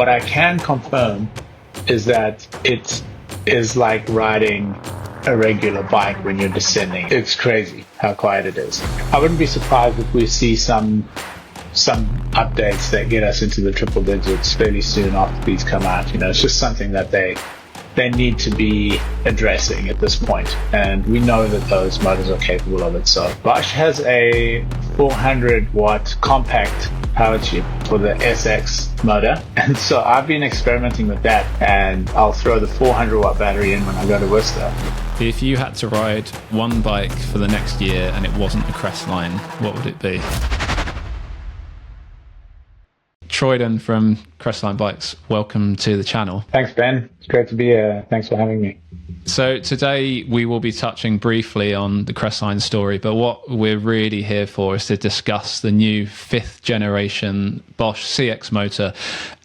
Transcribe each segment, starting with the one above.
What I can confirm is that it is like riding a regular bike when you're descending. It's crazy how quiet it is. I wouldn't be surprised if we see some updates that get us into the triple digits fairly soon after these come out. It's just something that they need to be addressing at this point, and we know that those motors are capable of it. So Bosch has a 400 watt compact power tube for the SX motor, and so I've been experimenting with that, and I'll throw the 400 watt battery in when I go to Worcester. If you had to ride one bike for the next year and it wasn't the Crestline, what would it be? Troydon from Crestline Bikes, welcome to the channel. Thanks, Ben. It's great to be here. Thanks for having me. So today we will be touching briefly on the Crestline story, but what we're really here for is to discuss the new 5th generation Bosch CX motor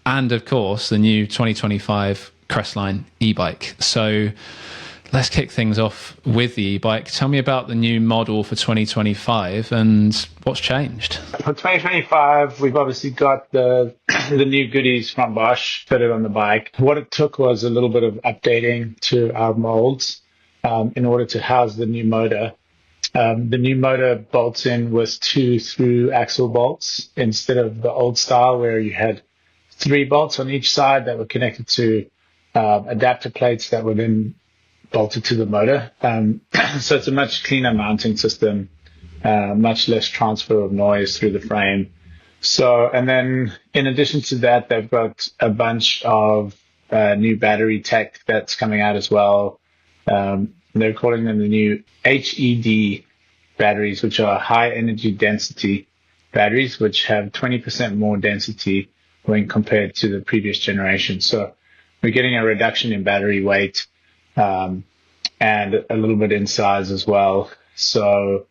and, of course, the new 2025 Crestline e-bike. So let's kick things off with the e-bike. Tell me about the new model for 2025 and what's changed. For 2025, we've obviously got the new goodies from Bosch fitted on the bike. What it took was a little bit of updating to our molds in order to house the new motor. The new motor bolts in with 2 through axle bolts instead of the old style where you had 3 bolts on each side that were connected to adapter plates that were then bolted to the motor. So it's a much cleaner mounting system, much less transfer of noise through the frame. So, and then in addition to that, they've got a bunch of new battery tech that's coming out as well. They're calling them the new HED batteries, which are high energy density batteries, which have 20% more density when compared to the previous generation. So we're getting a reduction in battery weight, and a little bit in size as well. So,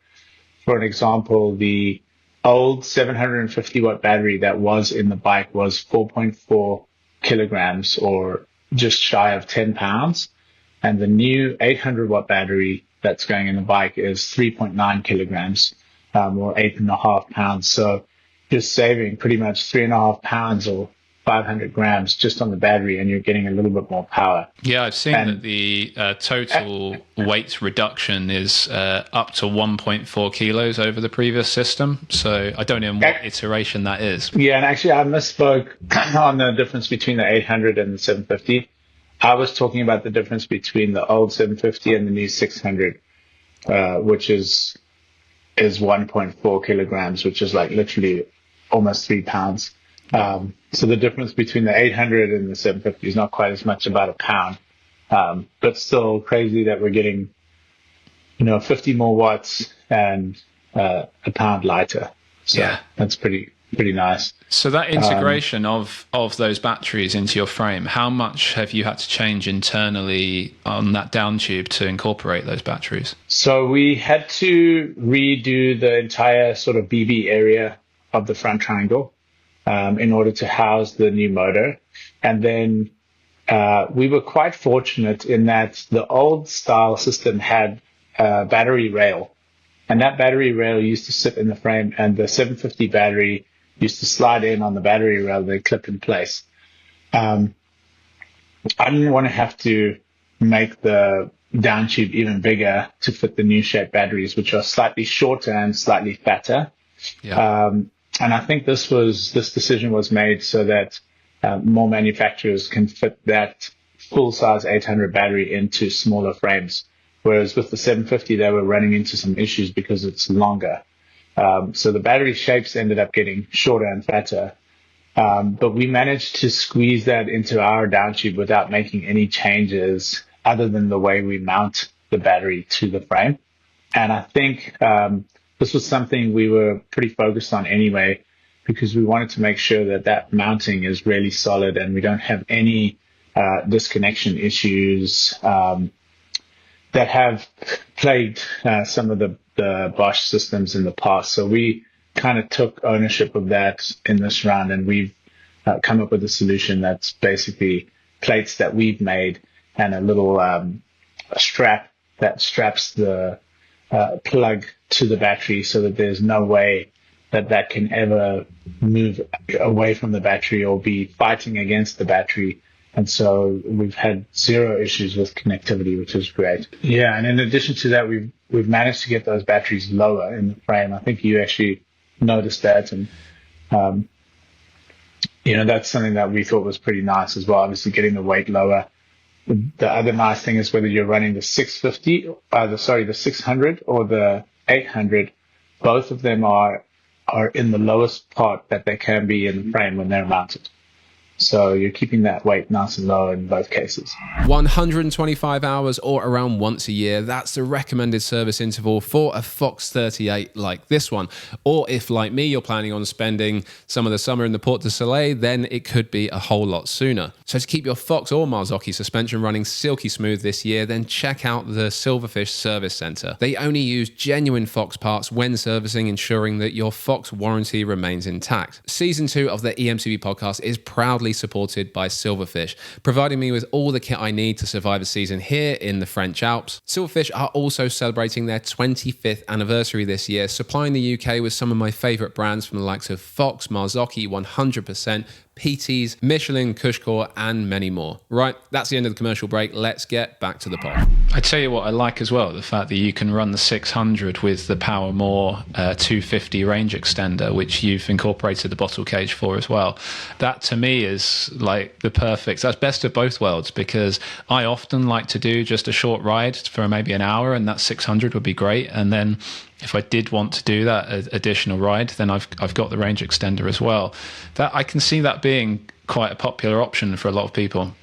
for an example, the old 750 watt battery that was in the bike was 4.4 kilograms, or just shy of 10 pounds. And the new 800 watt battery that's going in the bike is 3.9 kilograms, or 8.5 pounds. So you're saving pretty much 3.5 pounds or 500 grams just on the battery, and you're getting a little bit more power. Yeah, I've seen that the total weight reduction is up to 1.4 kilos over the previous system. So I don't know what iteration that is. Yeah, and actually I misspoke on the difference between the 800 and the 750. I was talking about the difference between the old 750 and the new 600, which is 1.4 kilograms, which is like literally almost 3 pounds. So the difference between the 800 and the 750 is not quite as much, about a pound, but still crazy that we're getting, 50 more watts and a pound lighter. So yeah, that's pretty nice. So that integration of those batteries into your frame, how much have you had to change internally on that down tube to incorporate those batteries? So we had to redo the entire sort of BB area of the front triangle in order to house the new motor. And then we were quite fortunate in that the old style system had a battery rail, and that battery rail used to sit in the frame, and the 750 battery used to slide in on the battery rail, they clip in place. I didn't want to have to make the down tube even bigger to fit the new shape batteries, which are slightly shorter and slightly fatter. Yeah. And I think this decision was made so that more manufacturers can fit that full-size 800 battery into smaller frames, whereas with the 750, they were running into some issues because it's longer. So the battery shapes ended up getting shorter and fatter, but we managed to squeeze that into our down tube without making any changes other than the way we mount the battery to the frame. And I think this was something we were pretty focused on anyway, because we wanted to make sure that that mounting is really solid and we don't have any disconnection issues that have plagued some of the Bosch systems in the past. So we kind of took ownership of that in this round, and we've come up with a solution that's basically plates that we've made and a little strap that straps the plug to the battery, so that there's no way that can ever move away from the battery or be fighting against the battery. And so we've had zero issues with connectivity, which is great. Yeah, and in addition to that, we've managed to get those batteries lower in the frame. I think you actually noticed that, and that's something that we thought was pretty nice as well. Obviously, getting the weight lower. The other nice thing is whether you're running the 650, the 600 or the 800, both of them are in the lowest part that they can be in the frame when they're mounted. So you're keeping that weight nice and low in both cases. 125 hours or around once a year. That's the recommended service interval for a Fox 38 like this one. Or if, like me, you're planning on spending some of the summer in the Port du Soleil, then it could be a whole lot sooner. So to keep your Fox or Marzocchi suspension running silky smooth this year, then check out the Silverfish Service Centre. They only use genuine Fox parts when servicing, ensuring that your Fox warranty remains intact. Season 2 of the EMTB podcast is proudly supported by Silverfish, providing me with all the kit I need to survive a season here in the French Alps. Silverfish are also celebrating their 25th anniversary this year, supplying the UK with some of my favourite brands from the likes of Fox, Marzocchi, 100%, PTs, Michelin, Cushcore, and many more. Right, that's the end of the commercial break. Let's get back to the pod. I tell you what I like as well, the fact that you can run the 600 with the Power More 250 range extender, which you've incorporated the bottle cage for as well. That to me is like that's best of both worlds, because I often like to do just a short ride for maybe an hour, and that 600 would be great. And then if I did want to do that additional ride, then I've got the range extender as well. That I can see that being quite a popular option for a lot of people.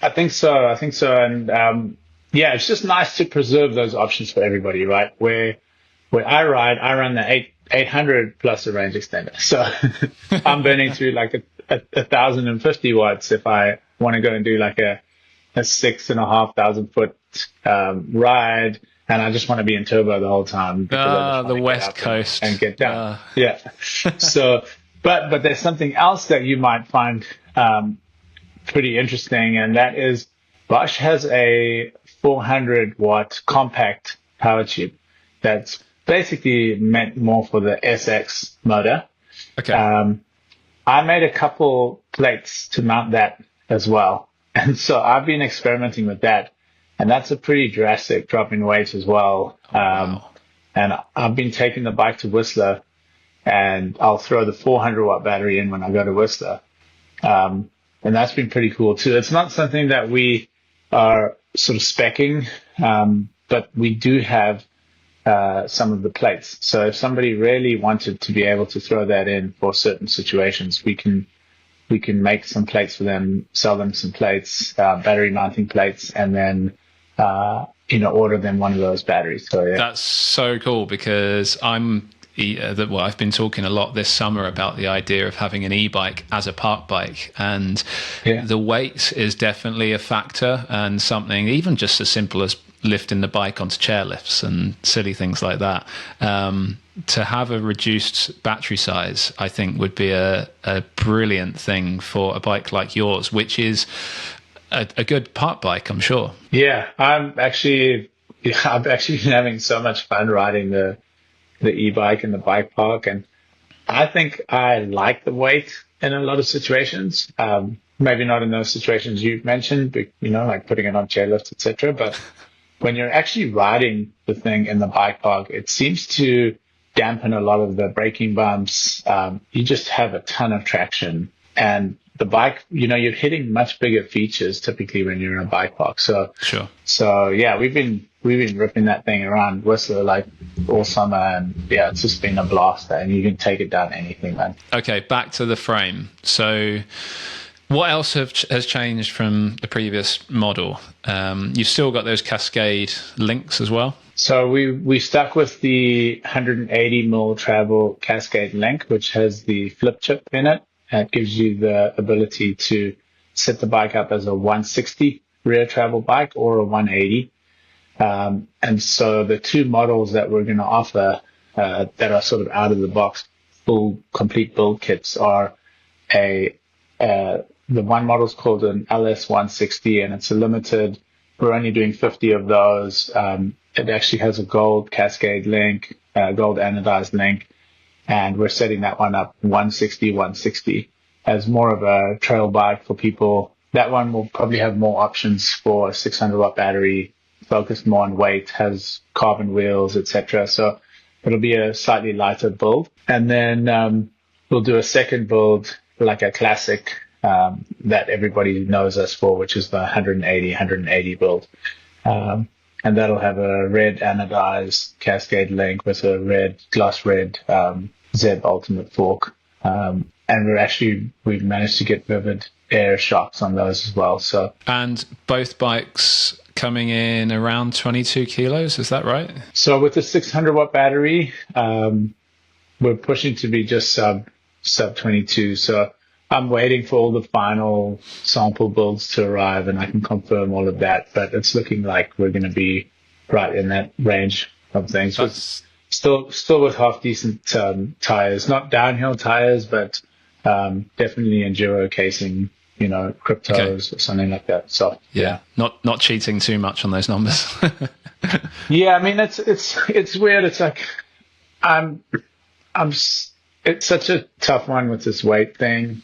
I think so. And it's just nice to preserve those options for everybody, right? Where I run the 800 plus a range extender. So I'm burning through like a 1,050 watts if I want to go and do like a 6,500 foot ride. And I just want to be in turbo the whole time. The West Coast. And get down. Yeah. So, but there's something else that you might find pretty interesting, and that is Bosch has a 400 watt compact power tube that's basically meant more for the SX motor. Okay. I made a couple plates to mount that as well. And so I've been experimenting with that. And that's a pretty drastic drop in weight as well. Wow. And I've been taking the bike to Whistler, and I'll throw the 400 watt battery in when I go to Whistler. And that's been pretty cool too. It's not something that we are sort of speccing, but we do have some of the plates. So if somebody really wanted to be able to throw that in for certain situations, we can make some plates for them, sell them some plates, battery mounting plates, and then order them one of those batteries. So yeah. That's so cool, because I've been talking a lot this summer about the idea of having an e-bike as a park bike, and the weight is definitely a factor, and something even just as simple as lifting the bike onto chairlifts and silly things like that. To have a reduced battery size, I think, would be a brilliant thing for a bike like yours, which is a good park bike, I'm sure. Yeah, I've actually been having so much fun riding the e-bike and the bike park, and I think I like the weight in a lot of situations. Maybe not in those situations you've mentioned, like putting it on chairlifts, etc. But when you're actually riding the thing in the bike park, it seems to dampen a lot of the braking bumps. You just have a ton of traction, and the bike, you're hitting much bigger features typically when you're in a bike park. So sure. So yeah, we've been ripping that thing around Whistler like all summer, and yeah, it's just been a blast. And you can take it down anything, man. Okay, back to the frame. So what else has changed from the previous model? You've still got those Cascade links as well. So we stuck with the 180 mil travel Cascade link, which has the flip chip in it. It gives you the ability to set the bike up as a 160 rear travel bike or a 180. And so the two models that we're going to offer that are sort of out of the box, full complete build kits are the one model is called an LS160, and it's a limited. We're only doing 50 of those. It actually has a gold Cascade link, gold anodized link, and we're setting that one up 160 as more of a trail bike for people. That one will probably have more options for a 600 watt battery, focused more on weight, has carbon wheels, etc. So it'll be a slightly lighter build. And then we'll do a second build, like a classic that everybody knows us for, which is the 180 build. And that'll have a red anodized Cascade link with a gloss red Zeb Ultimate fork. And we've managed to get Vivid air shocks on those as well. So, and both bikes coming in around 22 kilos, is that right? So with the 600 watt battery, we're pushing to be just sub 22. So I'm waiting for all the final sample builds to arrive, and I can confirm all of that. But it's looking like we're going to be right in that range of things. Still with half decent tires, not downhill tires, but definitely enduro casing, cryptos or something like that. So yeah, not cheating too much on those numbers. Yeah, I mean it's weird. It's like it's such a tough one with this weight thing.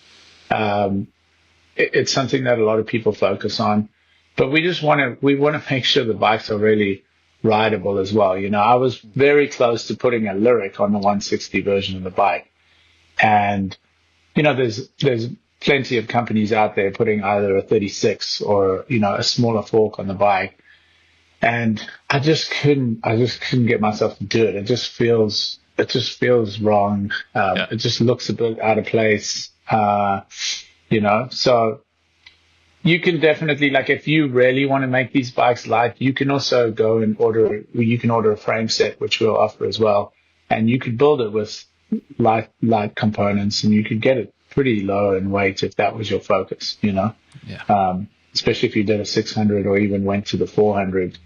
It's something that a lot of people focus on, but we want to make sure the bikes are really rideable as well. I was very close to putting a Lyric on the 160 version of the bike, and there's plenty of companies out there putting either a 36 or a smaller fork on the bike, and I just couldn't get myself to do it. It just feels wrong. It just looks a bit out of place. So you can definitely, like, if you really want to make these bikes light, you can also go and order a frame set, which we'll offer as well. And you could build it with light components, and you could get it pretty low in weight if that was your focus, especially if you did a 600 or even went to the 400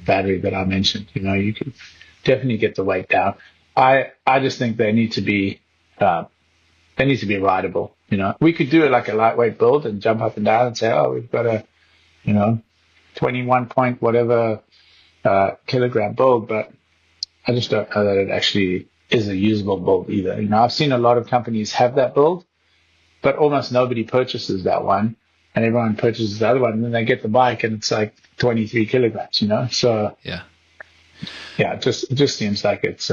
battery that I mentioned. You could definitely get the weight down. I just think they need to be rideable. We could do it like a lightweight build and jump up and down and say, oh, we've got a 21 point whatever kilogram build, but I just don't know that it actually is a usable build either. I've seen a lot of companies have that build, but almost nobody purchases that one, and everyone purchases the other one, and then they get the bike and it's like 23 kilograms. So it just seems like it's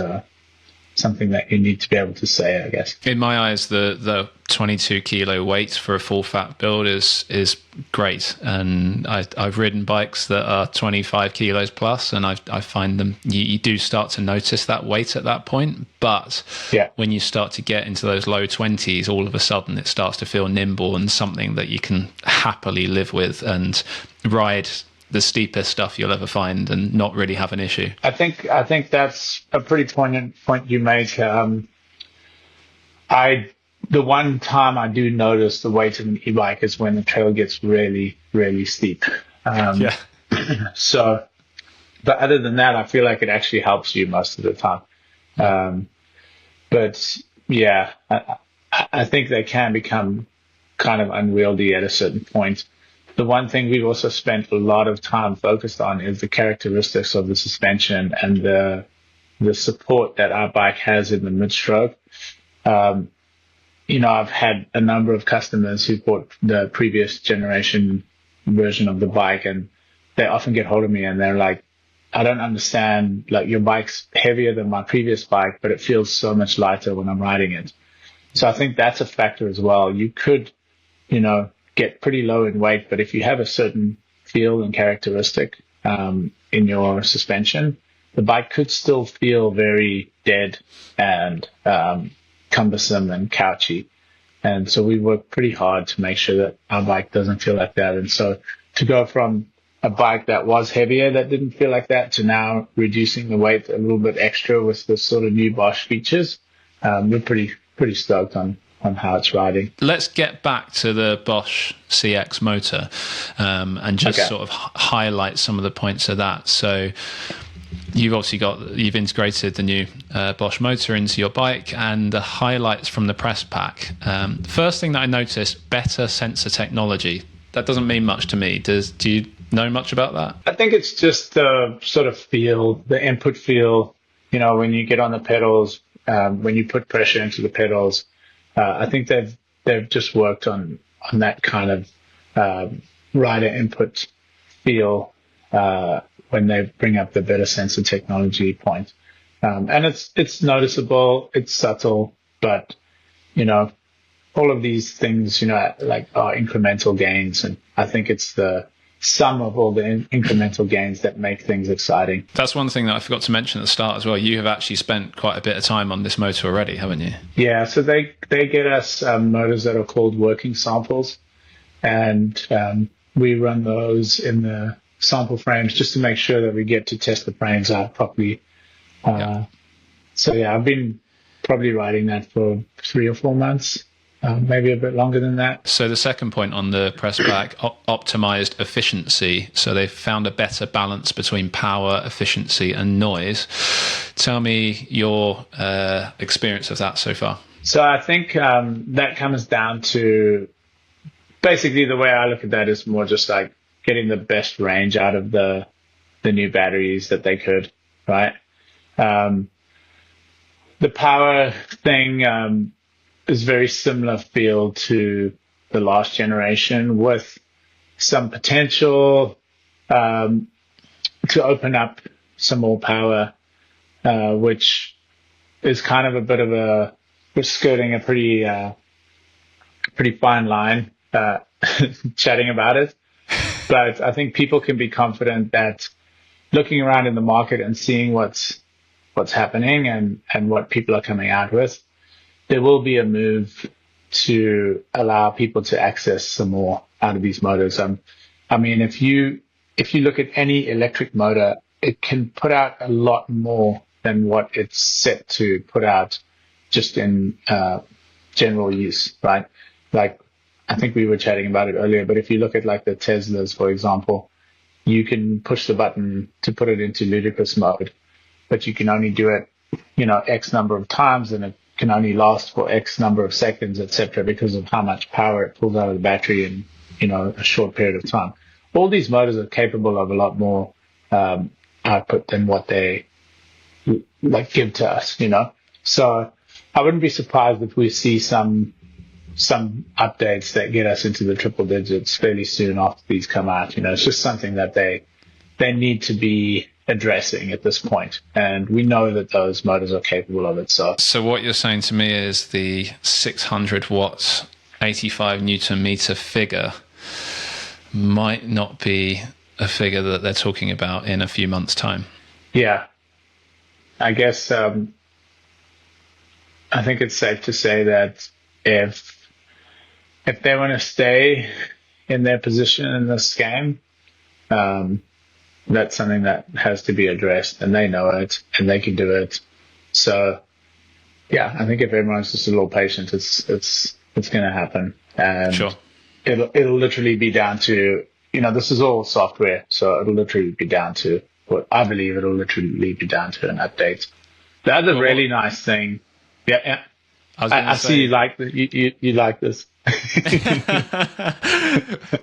something that you need to be able to say, I guess. In my eyes, the 22 kilo weight for a full fat build is great, and I've ridden bikes that are 25 kilos plus, and I find them, you do start to notice that weight at that point, but when you start to get into those low 20s, all of a sudden it starts to feel nimble and something that you can happily live with and ride the steepest stuff you'll ever find and not really have an issue. I think that's a pretty poignant point you make. The one time I do notice the weight of an e-bike is when the trail gets really, really steep. So, but other than that, I feel like it actually helps you most of the time. But yeah, I think they can become kind of unwieldy at a certain point. The one thing we've also spent a lot of time focused on is the characteristics of the suspension and the support that our bike has in the mid-stroke. I've had a number of customers who bought the previous generation version of the bike, and they often get hold of me and they're like, I don't understand, like, your bike's heavier than my previous bike, but it feels so much lighter when I'm riding it. So I think that's a factor as well. You could, get pretty low in weight, but if you have a certain feel and characteristic in your suspension, the bike could still feel very dead and cumbersome and couchy. And so we work pretty hard to make sure that our bike doesn't feel like that. And so to go from a bike that was heavier that didn't feel like that to now reducing the weight a little bit extra with the sort of new Bosch features, we're pretty stoked on how it's riding. Let's get back to the Bosch CX motor and just sort of highlight some of the points of that. So you've integrated the new Bosch motor into your bike, and the highlights from the press pack. First thing that I noticed, better sensor technology. That doesn't mean much to me. Do you know much about that? I think it's just the sort of feel, the input feel, when you get on the pedals, when you put pressure into the pedals. I think they've just worked on that kind of rider input feel when they bring up the better sensor technology point. And it's noticeable, it's subtle, but all of these things, like are incremental gains, and I think it's the sum of all the incremental gains that make things exciting. That's one thing that I forgot to mention at the start as well. You have actually spent quite a bit of time on this motor already, haven't you? Yeah, so they get us motors that are called working samples, and we run those in the sample frames just to make sure that we get to test the frames out properly. So yeah, I've been probably riding that for 3 or 4 months. Maybe a bit longer than that. So the second point on the press back, optimized efficiency. So they've found a better balance between power, efficiency, and noise. Tell me your experience of that so far. So I think that comes down to basically the way I look at that is more just like getting the best range out of the new batteries that they could, right? The power thing is very similar feel to the last generation, with some potential to open up some more power, which is kind of a bit of we're skirting a pretty fine line chatting about it. But I think people can be confident that looking around in the market and seeing what's happening and what people are coming out with, there will be a move to allow people to access some more out of these motors. I mean, if you look at any electric motor, it can put out a lot more than what it's set to put out just in general use, right? Like, I think we were chatting about it earlier, but if you look at like the Teslas, for example, you can push the button to put it into ludicrous mode, but you can only do it, X number of times, and it can only last for X number of seconds, etc., because of how much power it pulls out of the battery in, a short period of time. All these motors are capable of a lot more output than what they give to us, So I wouldn't be surprised if we see some updates that get us into the triple digits fairly soon after these come out. It's just something that they need to be addressing at this point, and we know that those motors are capable of it. So what you're saying to me is the 600 watts 85 newton meter figure might not be a figure that they're talking about in a few months' time. Yeah, I guess I think it's safe to say that if they want to stay in their position in this game, that's something that has to be addressed, and they know it, and they can do it. So, yeah, I think if everyone's just a little patient, it's going to happen, and sure. It'll literally be down to this is all software, so it'll literally be down to I believe it'll literally be down to an update. The other really nice thing, yeah. I see you like you like this.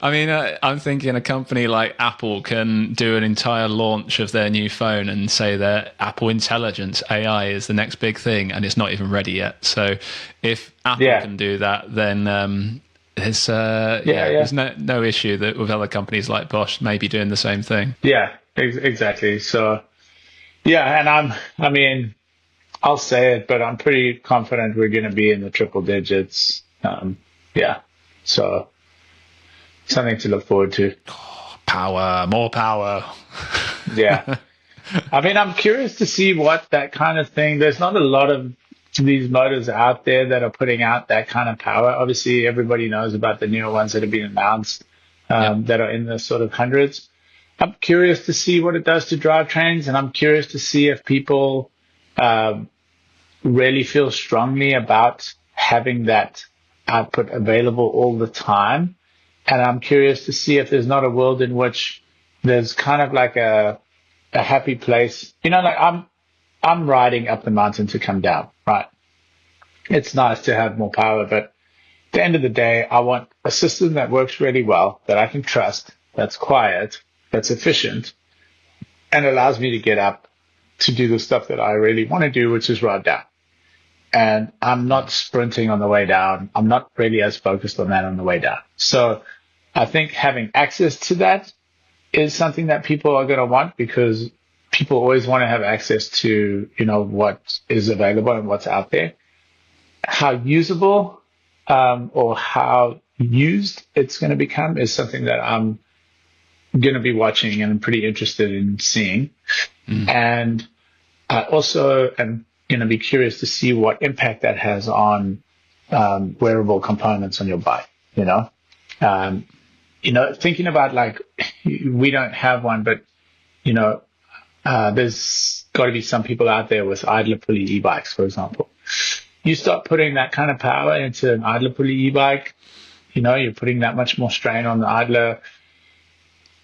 I mean, I'm thinking a company like Apple can do an entire launch of their new phone and say that Apple Intelligence AI is the next big thing, and it's not even ready yet. So if Apple can do that, then there's no issue that with other companies like Bosch maybe doing the same thing. Yeah, exactly. So and I'll say it, but I'm pretty confident we're going to be in the triple digits. So something to look forward to. Power, more power. Yeah. I'm curious to see what that kind of thing, there's not a lot of these motors out there that are putting out that kind of power. Obviously, everybody knows about the newer ones that have been announced that are in the sort of hundreds. I'm curious to see what it does to drivetrains, and I'm curious to see if people really feel strongly about having that output available all the time. And I'm curious to see if there's not a world in which there's kind of like a happy place. I'm riding up the mountain to come down, right? It's nice to have more power, but at the end of the day, I want a system that works really well, that I can trust, that's quiet, that's efficient, and allows me to get up to do the stuff that I really want to do, which is ride down. and I'm not sprinting on the way down. I'm not really as focused on that on the way down. So I think having access to that is something that people are going to want, because people always want to have access to, what is available and what's out there. How usable or how used it's going to become is something that I'm going to be watching and I'm pretty interested in seeing. And I also am going to be curious to see what impact that has on wearable components on your bike. Thinking about, like, we don't have one, but there's got to be some people out there with idler pulley e-bikes, for example. You start putting that kind of power into an idler pulley e-bike, you're putting that much more strain on the idler.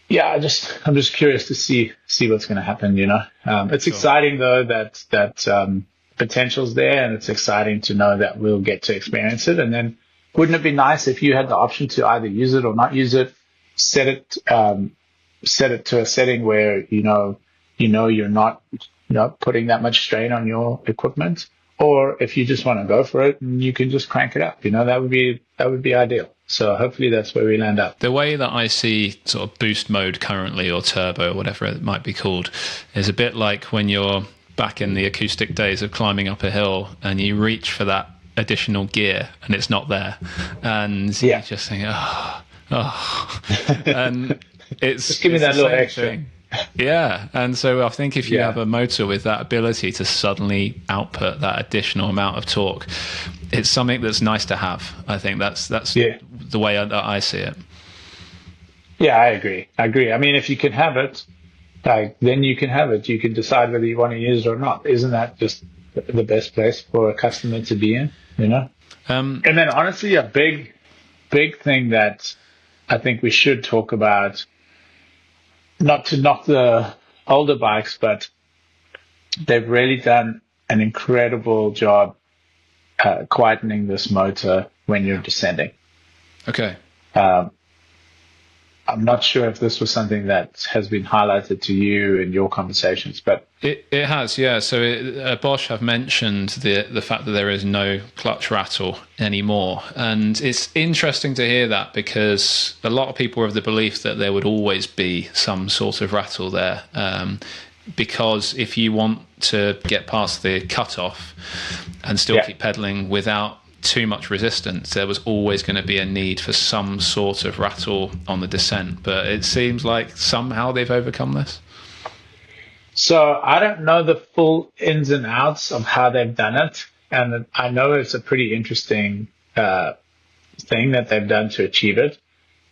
Yeah, I'm just curious to see what's going to happen. It's exciting though that potential's there, and it's exciting to know that we'll get to experience it. And then, wouldn't it be nice if you had the option to either use it or not use it? Set it to a setting where you're not putting that much strain on your equipment, or if you just want to go for it and you can just crank it up. That would be ideal. So hopefully that's where we land up. The way that I see sort of boost mode currently, or turbo, or whatever it might be called, is a bit like when you're back in the acoustic days of climbing up a hill and you reach for that additional gear and it's not there, and you just think, and it's just give me that little extra thing. Yeah, and so I think if you have a motor with that ability to suddenly output that additional amount of torque, it's something that's nice to have. I think that's the way that I see it. Yeah, I agree. I mean, if you can have it, then you can have it. You can decide whether you want to use it or not. Isn't that just the best place for a customer to be in? And then, honestly, a big thing that I think we should talk about, not to knock the older bikes, but they've really done an incredible job quietening this motor when you're descending. Okay. I'm not sure if this was something that has been highlighted to you in your conversations, but it has, yeah. So Bosch have mentioned the fact that there is no clutch rattle anymore, and it's interesting to hear that, because a lot of people are of the belief that there would always be some sort of rattle there, because if you want to get past the cutoff and still keep pedaling without too much resistance, there was always going to be a need for some sort of rattle on the descent. But it seems like somehow they've overcome this. So I don't know the full ins and outs of how they've done it, and I know it's a pretty interesting thing that they've done to achieve it.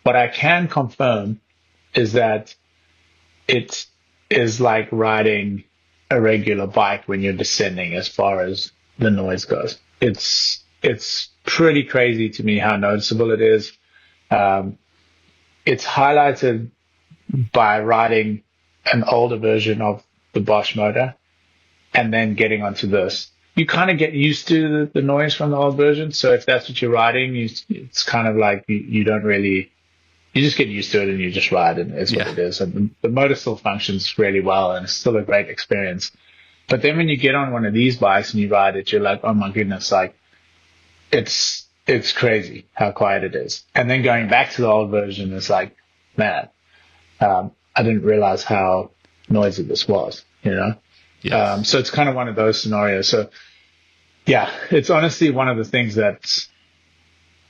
What I can confirm is that it is like riding a regular bike when you're descending as far as the noise goes. It's pretty crazy to me how noticeable it is. It's highlighted by riding an older version of the Bosch motor and then getting onto this. You kind of get used to the noise from the old version. So if that's what you're riding, it's kind of like you don't really, you just get used to it and you just ride, and it's what it is. And the motor still functions really well and it's still a great experience. But then when you get on one of these bikes and you ride it, you're like, oh my goodness, like, it's crazy how quiet it is. And then going back to the old version, it's like, man, I didn't realize how noisy this was, Yes. So it's kind of one of those scenarios. So yeah, it's honestly one of the things that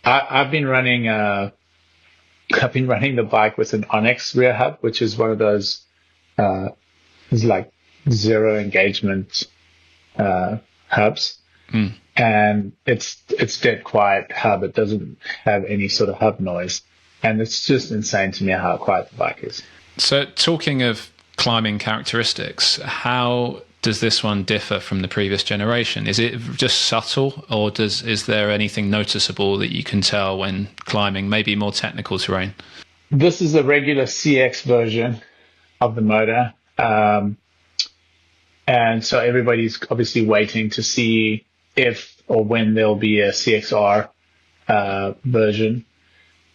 I've been running the bike with an Onyx rear hub, which is one of those, it's like zero engagement hubs. And it's dead quiet hub. It doesn't have any sort of hub noise, and it's just insane to me how quiet the bike is. So, talking of climbing characteristics, how does this one differ from the previous generation? Is it just subtle, or is there anything noticeable that you can tell when climbing maybe more technical terrain? This is a regular CX version of the motor, and so everybody's obviously waiting to see if or when there'll be a CXR version.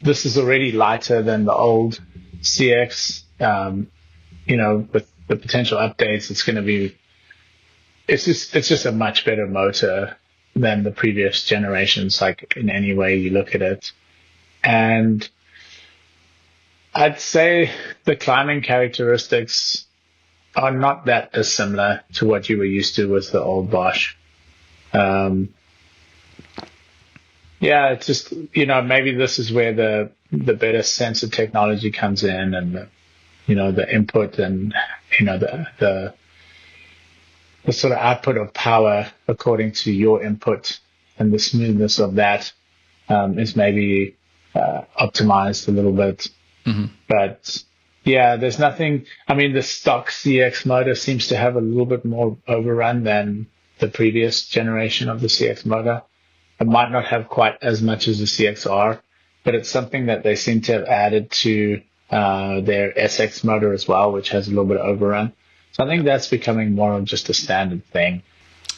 This is already lighter than the old CX. With the potential updates, it's just a much better motor than the previous generations, like in any way you look at it. And I'd say the climbing characteristics are not that dissimilar to what you were used to with the old Bosch. It's just, maybe this is where the better sensor technology comes in, and the input and the sort of output of power according to your input, and the smoothness of that is maybe optimized a little bit. Mm-hmm. But yeah, there's nothing. I mean, the stock CX motor seems to have a little bit more overrun than the previous generation of the CX motor. It might not have quite as much as the CXR, but it's something that they seem to have added to their SX motor as well, which has a little bit of overrun. So I think that's becoming more of just a standard thing.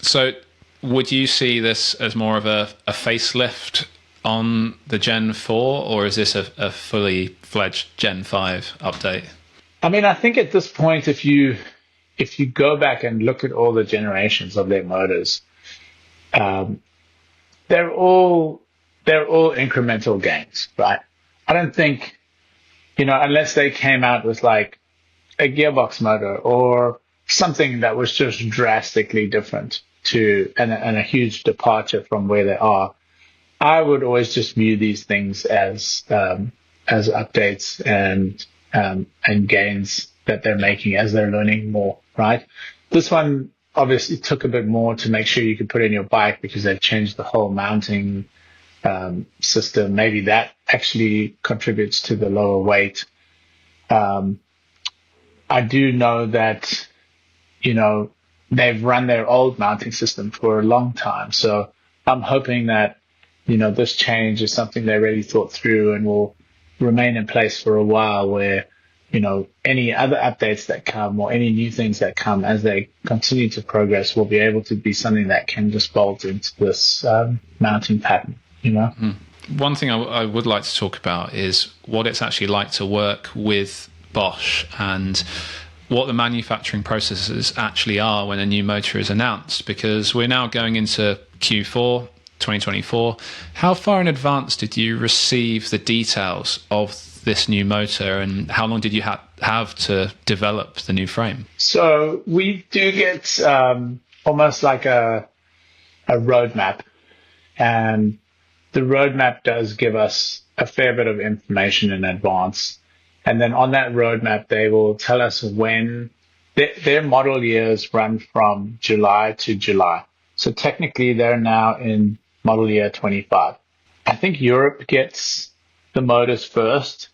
So would you see this as more of a facelift on the Gen 4, or is this a fully fledged Gen 5 update? I mean, I think at this point, if you go back and look at all the generations of their motors, they're all incremental gains, right? I don't think, unless they came out with like a gearbox motor or something that was just drastically different and a huge departure from where they are, I would always just view these things as updates and gains that they're making as they're learning more, right? This one obviously took a bit more to make sure you could put in your bike, because they've changed the whole mounting system. Maybe that actually contributes to the lower weight. I do know that, they've run their old mounting system for a long time. So I'm hoping that, this change is something they really thought through and will remain in place for a while, where, any other updates that come or any new things that come as they continue to progress will be able to be something that can just bolt into this mounting pattern, One thing I would like to talk about is what it's actually like to work with Bosch and what the manufacturing processes actually are when a new motor is announced, because we're now going into Q4 2024. How far in advance did you receive the details of this new motor, and how long did you have to develop the new frame? So we do get almost like a roadmap, and the roadmap does give us a fair bit of information in advance. And then on that roadmap, they will tell us when their model years run from July to July. So technically, they're now in model year 25. I think Europe gets the motors first,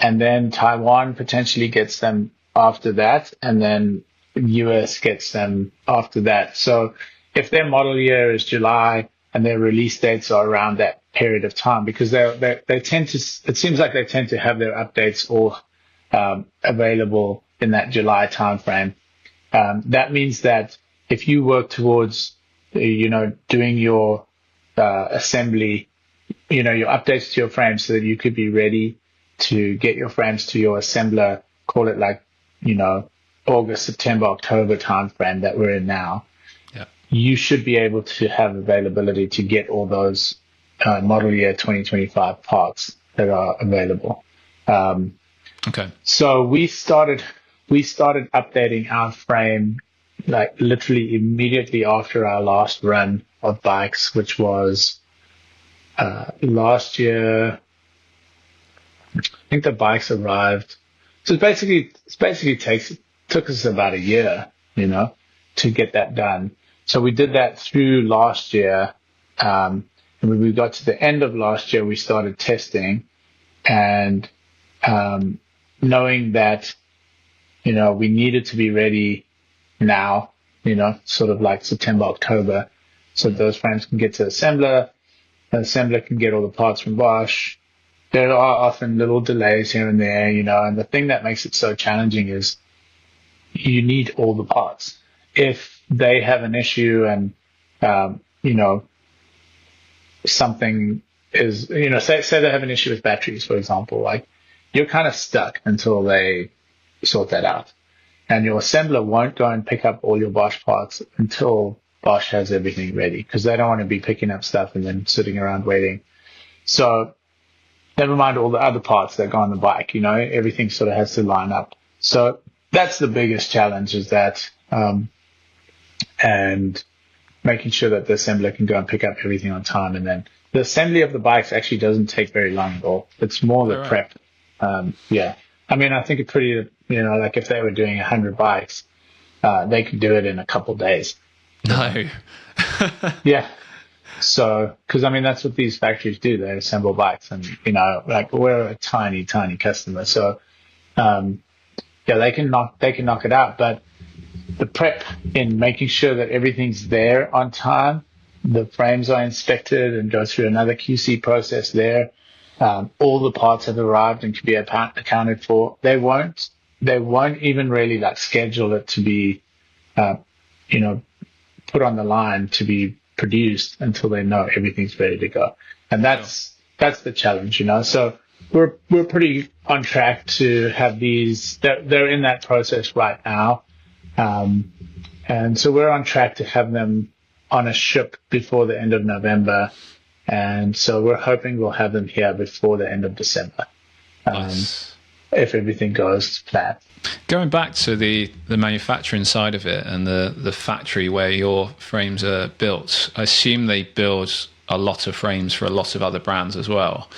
and then Taiwan potentially gets them after that, and then the US gets them after that. So if their model year is July and their release dates are around that period of time, because they tend to, it seems like they tend to have their updates all available in that July timeframe. That means that if you work towards, doing your assembly, your updates to your frame so that you could be ready to get your frames to your assembler, call it like, August, September, October timeframe that we're in now, you should be able to have availability to get all those model year 2025 parts that are available. Okay. So we started updating our frame like literally immediately after our last run of bikes, which was last year. I think the bikes arrived. So it basically took us about a year, to get that done. So we did that through last year. And when we got to the end of last year, we started testing, and knowing that, we needed to be ready now, sort of like September, October, so those frames can get to assembler. The assembler can get all the parts from Bosch. There are often little delays here and there, and the thing that makes it so challenging is you need all the parts. If they have an issue and, something is, say they have an issue with batteries, for example, like you're kind of stuck until they sort that out. And your assembler won't go and pick up all your Bosch parts until Bosch has everything ready, because they don't want to be picking up stuff and then sitting around waiting. So never mind all the other parts that go on the bike, everything sort of has to line up. So that's the biggest challenge, is that, and making sure that the assembler can go and pick up everything on time. And then the assembly of the bikes actually doesn't take very long at all. It's more the prep. Yeah. I mean, I think it's pretty, like if they were doing 100 bikes, they could do it in a couple days. No. Yeah. So, because I mean, that's what these factories do. They assemble bikes, and like we're a tiny, tiny customer. So, yeah, they can knock it out. But the prep in making sure that everything's there on time, the frames are inspected and go through another QC process there. All the parts have arrived and can be accounted for. They won't even really like schedule it to be, put on the line to be produced until they know everything's ready to go. And that's the challenge, So we're pretty on track to have these. They're in that process right now, and so we're on track to have them on a ship before the end of November. And so we're hoping we'll have them here before the end of December, Nice. If everything goes to plan. Going back to the manufacturing side of it and the factory where your frames are built, I assume they build a lot of frames for a lot of other brands as well.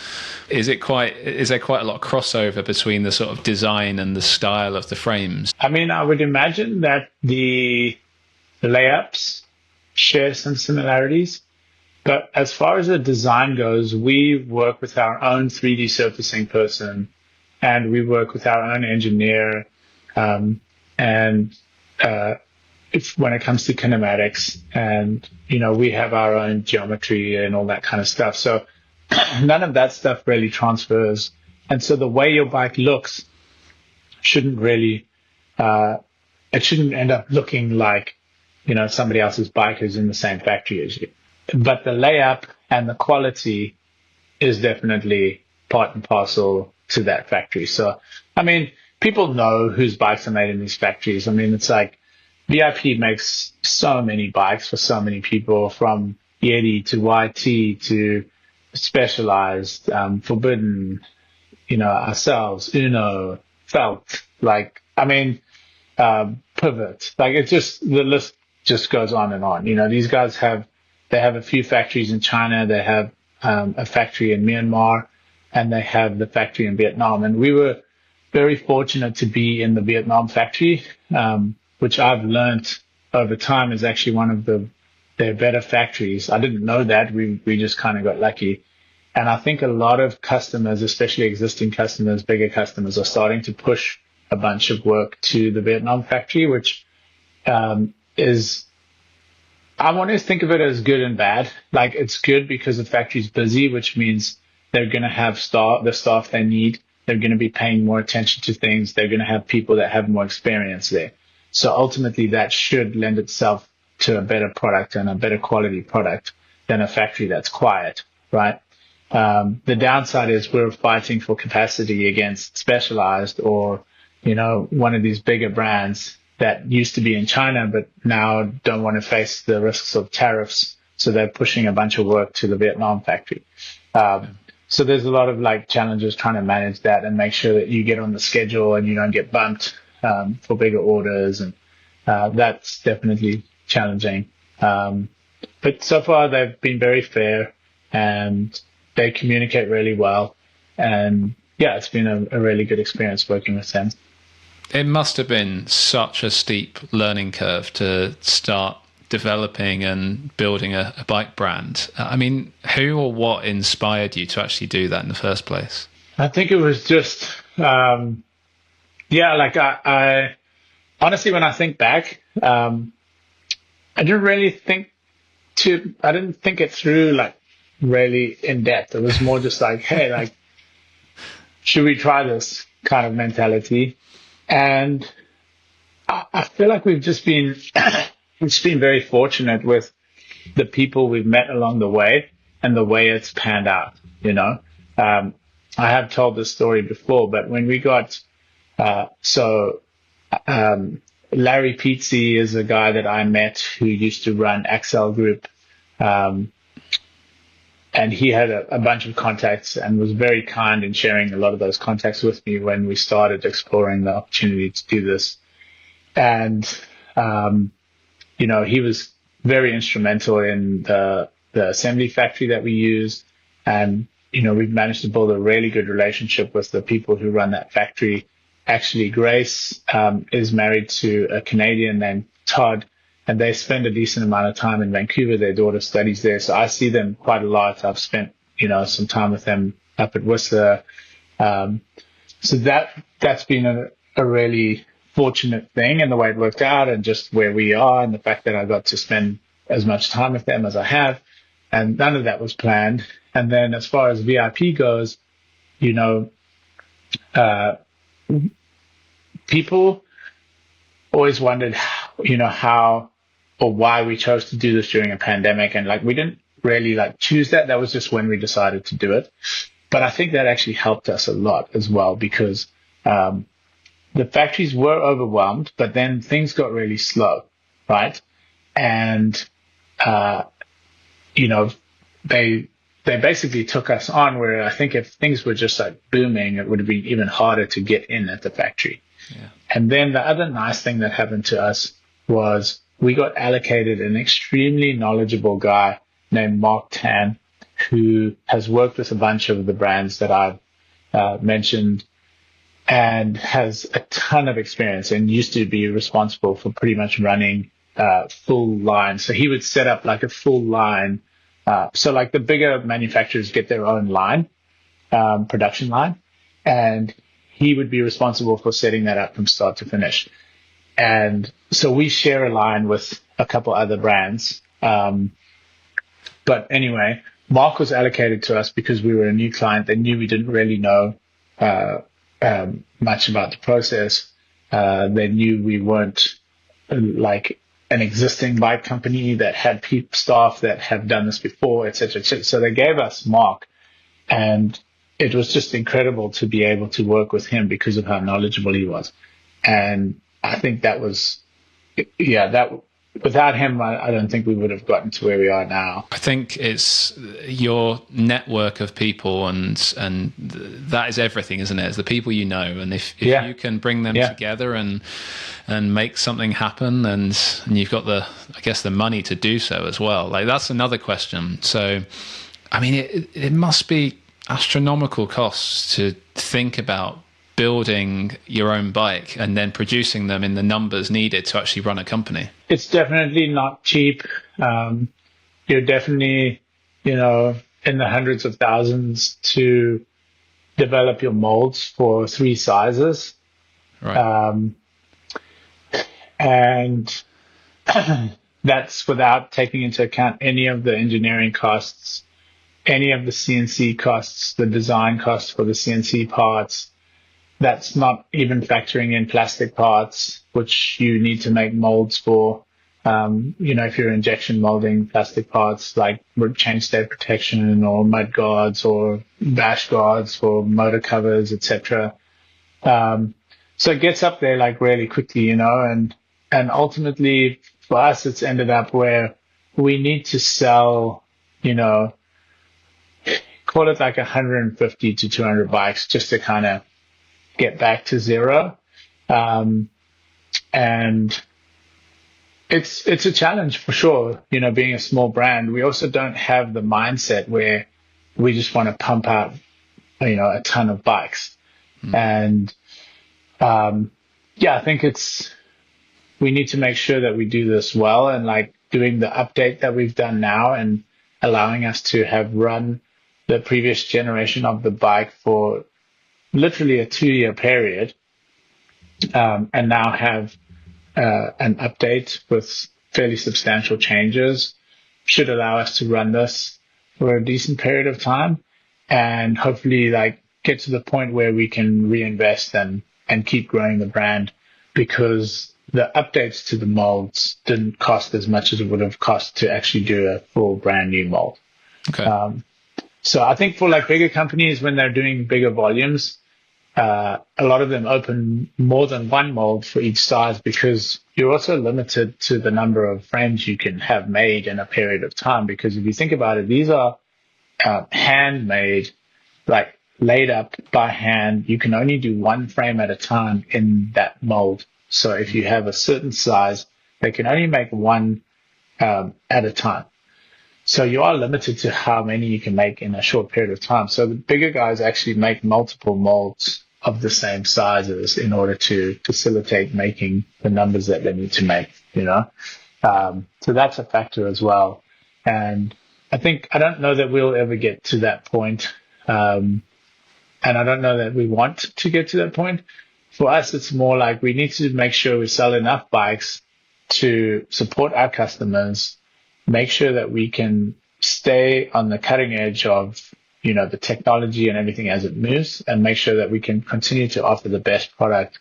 Is there quite a lot of crossover between the sort of design and the style of the frames? I mean, I would imagine that the layups share some similarities. But as far as the design goes, we work with our own 3D surfacing person, and we work with our own engineer. When it comes to kinematics, and, we have our own geometry and all that kind of stuff. So none of that stuff really transfers. And so the way your bike looks shouldn't really, it shouldn't end up looking like, somebody else's bike who's in the same factory as you. But the layup and the quality is definitely part and parcel to that factory. So, I mean, people know whose bikes are made in these factories. I mean, it's like VIP makes so many bikes for so many people, from Yeti to YT to Specialized, Forbidden, ourselves, Uno, Felt, Pivot. The list just goes on and on. These guys they have a few factories in China. They have a factory in Myanmar, and they have the factory in Vietnam. And we were very fortunate to be in the Vietnam factory, which I've learned over time is actually one of their better factories. I didn't know that. We just kind of got lucky. And I think a lot of customers, especially existing customers, bigger customers, are starting to push a bunch of work to the Vietnam factory, which is, I want to think of it as good and bad. Like, it's good because the factory's busy, which means they're going to have the staff they need. They're going to be paying more attention to things. They're going to have people that have more experience there. So ultimately, that should lend itself to a better product and a better quality product than a factory that's quiet, right? The downside is we're fighting for capacity against Specialized or, one of these bigger brands that used to be in China, but now don't want to face the risks of tariffs. So they're pushing a bunch of work to the Vietnam factory. So there's a lot of challenges trying to manage that and make sure that you get on the schedule and you don't get bumped for bigger orders. And that's definitely challenging. But so far they've been very fair and they communicate really well. And yeah, it's been a really good experience working with them. It must have been such a steep learning curve to start developing and building a bike brand. I mean, who or what inspired you to actually do that in the first place? I think it was just, I honestly, when I think back, I didn't think it through really in depth. It was more just hey, should we try this kind of mentality? And I feel like we've just been very fortunate with the people we've met along the way and the way it's panned out, I have told this story before, but when we got, Larry Pizzi is a guy that I met who used to run Axel Group. And he had a bunch of contacts and was very kind in sharing a lot of those contacts with me when we started exploring the opportunity to do this. And, he was very instrumental in the assembly factory that we used. And, we've managed to build a really good relationship with the people who run that factory. Actually, Grace is married to a Canadian named Todd, and they spend a decent amount of time in Vancouver. Their daughter studies there, so I see them quite a lot. I've spent, some time with them up at Whistler. So that's been a really fortunate thing, and the way it worked out, and just where we are, and the fact that I got to spend as much time with them as I have, and none of that was planned. And then as far as VIP goes, people always wondered, how or why we chose to do this during a pandemic. And we didn't really choose that. That was just when we decided to do it. But I think that actually helped us a lot as well, because the factories were overwhelmed, but then things got really slow, right? And, they basically took us on, where I think if things were just booming, it would have been even harder to get in at the factory. Yeah. And then the other nice thing that happened to us was we got allocated an extremely knowledgeable guy named Mark Tan, who has worked with a bunch of the brands that I've mentioned, and has a ton of experience and used to be responsible for pretty much running full lines. So he would set up a full line. So the bigger manufacturers get their own line, production line, and he would be responsible for setting that up from start to finish. And so we share a line with a couple other brands. But anyway, Mark was allocated to us because we were a new client. They knew we didn't really know much about the process. They knew we weren't an existing bike company that had staff that have done this before, et cetera, et cetera. So they gave us Mark, and it was just incredible to be able to work with him because of how knowledgeable he was. And I think that was, without him, I don't think we would have gotten to where we are now. I think it's your network of people, and that is everything, isn't it? It's the people you know, and if you can bring them together and make something happen, and you've got the money to do so as well. That's another question. So, I mean, it must be astronomical costs to think about building your own bike and then producing them in the numbers needed to actually run a company. It's definitely not cheap. You're definitely, in the hundreds of thousands to develop your molds for 3 sizes. Right. And that's without taking into account any of the engineering costs, any of the CNC costs, the design costs for the CNC parts. That's not even factoring in plastic parts, which you need to make molds for. If you're injection molding plastic parts like chain state protection or mud guards or bash guards for motor covers, etc. So it gets up there really quickly, and ultimately for us, it's ended up where we need to sell, call it 150 to 200 bikes just to kind of get back to zero. And it's a challenge for sure, being a small brand. We also don't have the mindset where we just want to pump out, a ton of bikes. And, I think we need to make sure that we do this well, and doing the update that we've done now and allowing us to have run the previous generation of the bike for literally a 2-year period, and now have an update with fairly substantial changes should allow us to run this for a decent period of time, and hopefully get to the point where we can reinvest and keep growing the brand, because the updates to the molds didn't cost as much as it would have cost to actually do a full brand new mold. Okay. So I think for bigger companies, when they're doing bigger volumes, a lot of them open more than one mold for each size because you're also limited to the number of frames you can have made in a period of time. Because if you think about it, these are handmade, like laid up by hand. You can only do one frame at a time in that mold. So if you have a certain size, they can only make one at a time. So you are limited to how many you can make in a short period of time. So the bigger guys actually make multiple molds of the same sizes in order to facilitate making the numbers that they need to make, So that's a factor as well. And I don't know that we'll ever get to that point. And I don't know that we want to get to that point. For us, it's more like we need to make sure we sell enough bikes to support our customers, make sure that we can stay on the cutting edge of, the technology and everything as it moves, and make sure that we can continue to offer the best product,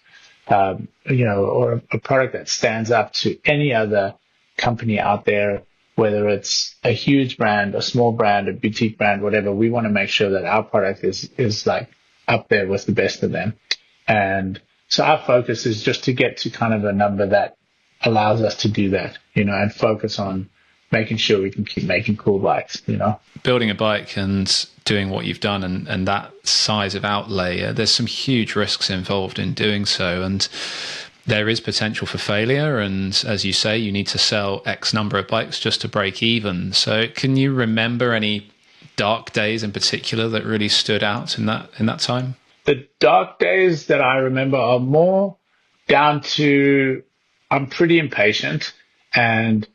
or a product that stands up to any other company out there, whether it's a huge brand, a small brand, a boutique brand, whatever. We want to make sure that our product is like up there with the best of them. And so our focus is just to get to kind of a number that allows us to do that, and focus on making sure we can keep making cool bikes, Building a bike and doing what you've done and that size of outlay, there's some huge risks involved in doing so. And there is potential for failure. And as you say, you need to sell X number of bikes just to break even. So can you remember any dark days in particular that really stood out in that time? The dark days that I remember are more down to I'm pretty impatient and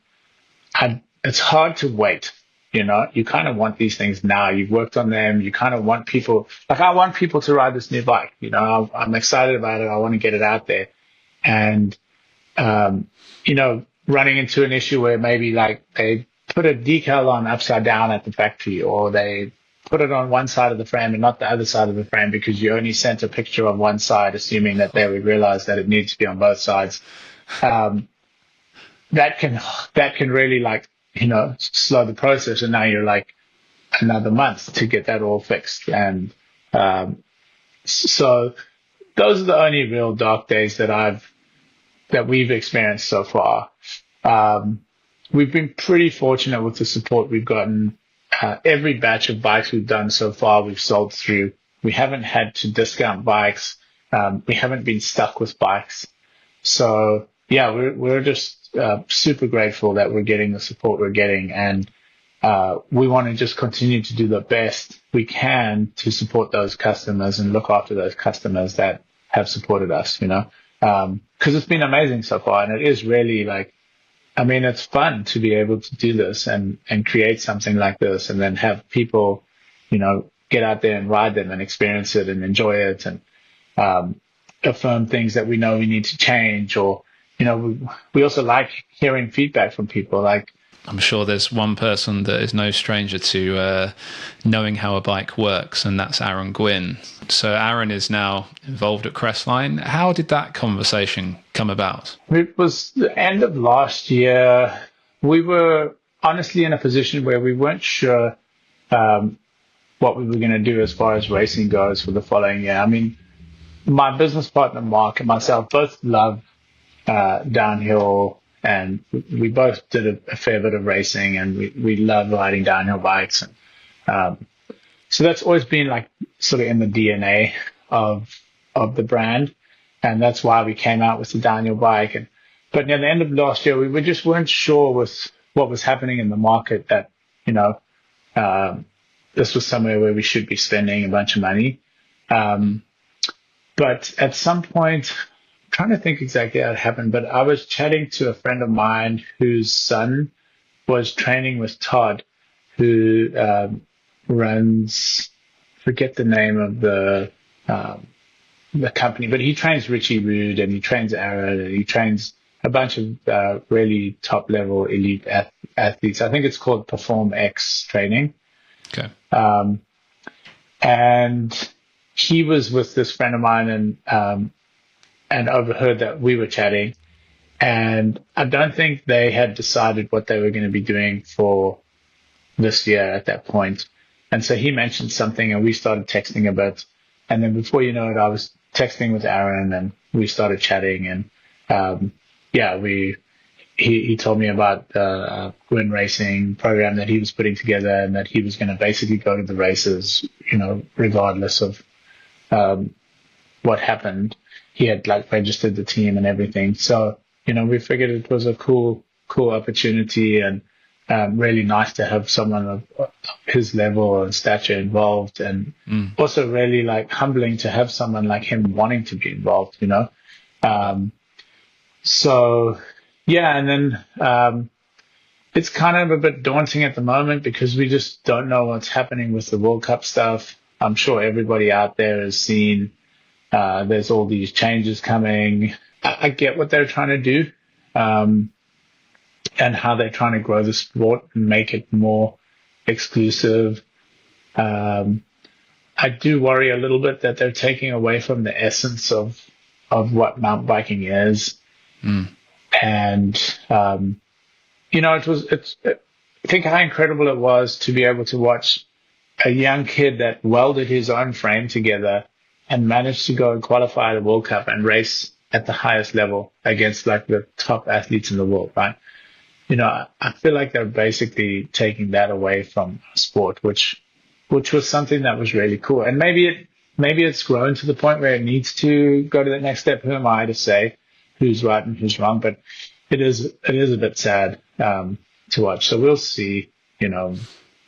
it's hard to wait. You kind of want these things now. You've worked on them. You kind of want people, I want people to ride this new bike. I'm excited about it. I want to get it out there. And, running into an issue where maybe like they put a decal on upside down at the factory, or they put it on one side of the frame and not the other side of the frame because you only sent a picture of one side, assuming that they would realize that it needs to be on both sides. That can really slow the process. And now you're like another month to get that all fixed. And, so those are the only real dark days that we've experienced so far. We've been pretty fortunate with the support we've gotten. Every batch of bikes we've done so far, we've sold through. We haven't had to discount bikes. We haven't been stuck with bikes. So yeah, we're just super grateful that we're getting the support we're getting, and we want to just continue to do the best we can to support those customers and look after those customers that have supported us, because it's been amazing so far. And it is really it's fun to be able to do this and create something like this and then have people, get out there and ride them and experience it and enjoy it and affirm things that we know we need to change, or we also like hearing feedback from people. I'm sure there's one person that is no stranger to knowing how a bike works, and that's Aaron Gwin. So Aaron is now involved at Crestline. How did that conversation come about? It was the end of last year. We were honestly in a position where we weren't sure what we were going to do as far as racing goes for the following year. I mean, my business partner, Mark, and myself both love downhill, and we both did a fair bit of racing, and we love riding downhill bikes. And so that's always been sort of in the DNA of the brand. And that's why we came out with the downhill bike. But near the end of last year, we just weren't sure with what was happening in the market that, this was somewhere where we should be spending a bunch of money. But at some point, I'm trying to think exactly how it happened, but I was chatting to a friend of mine whose son was training with Todd, who runs, forget the name of the company, but he trains Richie Rude and he trains Aaron and he trains a bunch of really top level elite athletes. I think it's called Perform X training. Okay. And he was with this friend of mine and overheard that we were chatting, and I don't think they had decided what they were going to be doing for this year at that point. And so he mentioned something and we started texting a bit. And then before you know it, I was texting with Aaron, and we started chatting, and he told me about the Gwin Racing program that he was putting together, and that he was going to basically go to the races, regardless of what happened. He had registered the team and everything. So, we figured it was a cool opportunity, and really nice to have someone of his level and stature involved, and also really humbling to have someone like him wanting to be involved, So, yeah, and then it's kind of a bit daunting at the moment because we just don't know what's happening with the World Cup stuff. I'm sure everybody out there has seen there's all these changes coming. I get what they're trying to do, and how they're trying to grow the sport and make it more exclusive. I do worry a little bit that they're taking away from the essence of what mountain biking is. And, think how incredible it was to be able to watch a young kid that welded his own frame together and managed to go and qualify the World Cup and race at the highest level against the top athletes in the world, right? I feel like they're basically taking that away from sport, which was something that was really cool. And maybe it's grown to the point where it needs to go to the next step. Who am I to say who's right and who's wrong? But it is a bit sad to watch. So we'll see,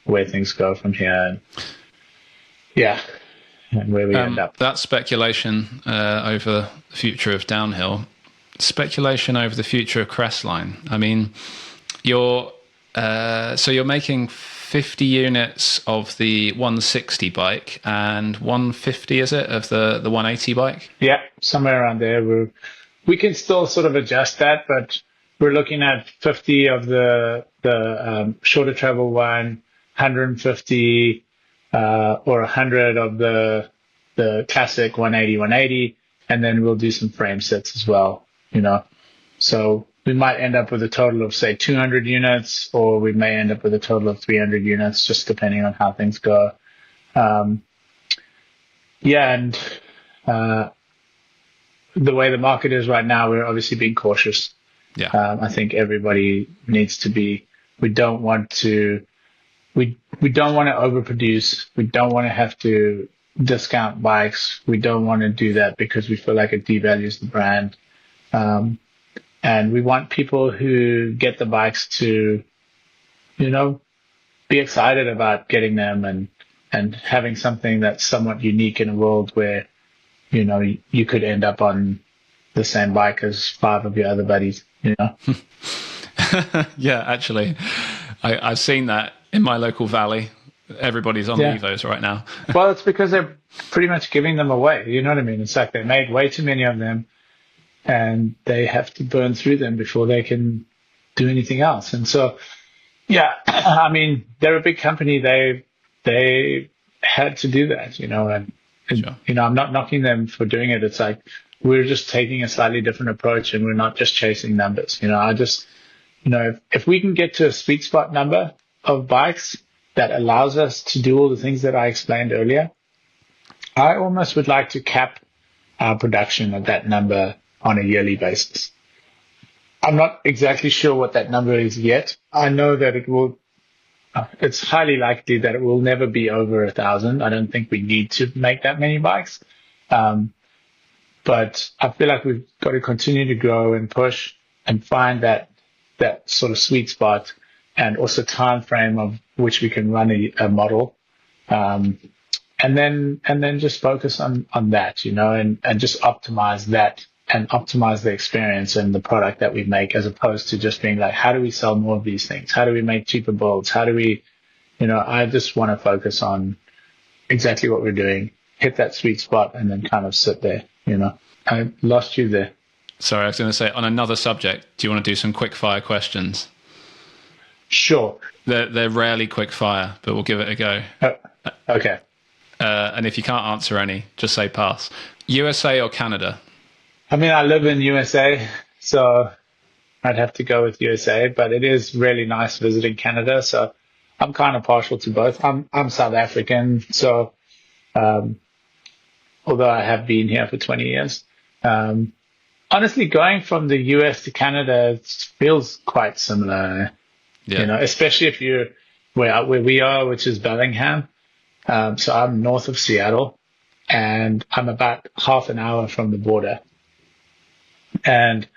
where things go from here. And where we end up. That speculation over the future of downhill, speculation over the future of Crestline. I mean, you're making 50 units of the 160 bike and 150, is it, of the 180 bike? Yeah, somewhere around there. We can still sort of adjust that, but we're looking at 50 of the shorter travel one, 150 or 100 of the classic 180, and then we'll do some frame sets as well, So we might end up with a total of, say, 200 units, or we may end up with a total of 300 units, just depending on how things go. And the way the market is right now, we're obviously being cautious. Yeah. I think everybody needs to be. We don't want to overproduce. We don't want to have to discount bikes. We don't want to do that because we feel like it devalues the brand. And we want people who get the bikes to, be excited about getting them and having something that's somewhat unique in a world where, you could end up on the same bike as 5 of your other buddies, Yeah, actually, I've seen that in my local valley. Everybody's on Evos right now. Well, it's because they're pretty much giving them away. You know what I mean? It's like they made way too many of them, and they have to burn through them before they can do anything else. And so, I mean, they're a big company. They had to do that, and Sure. I'm not knocking them for doing it. It's like we're just taking a slightly different approach, and we're not just chasing numbers. If we can get to a sweet spot number of bikes that allows us to do all the things that I explained earlier, I almost would like to cap our production at that number on a yearly basis. I'm not exactly sure what that number is yet. I know that it's highly likely that it will never be over 1,000. I don't think we need to make that many bikes. But I feel like we've got to continue to grow and push and find that sort of sweet spot, and also time frame of which we can run a model. And then just focus on that, and just optimize that and optimize the experience and the product that we make, as opposed to just being like, how do we sell more of these things? How do we make cheaper builds? How do we, I just want to focus on exactly what we're doing, hit that sweet spot, and then kind of sit there, I lost you there. Sorry, I was going to say, on another subject, do you want to do some quick fire questions? Sure. They're rarely quick fire, but we'll give it a go. Okay. And if you can't answer any, just say pass. USA or Canada? I mean, I live in USA, so I'd have to go with USA, but it is really nice visiting Canada, so I'm kind of partial to both. I'm South African, so although I have been here for 20 years. Honestly, going from the US to Canada feels quite similar, especially if you're where we are, which is Bellingham. So I'm north of Seattle, and I'm about half an hour from the border. And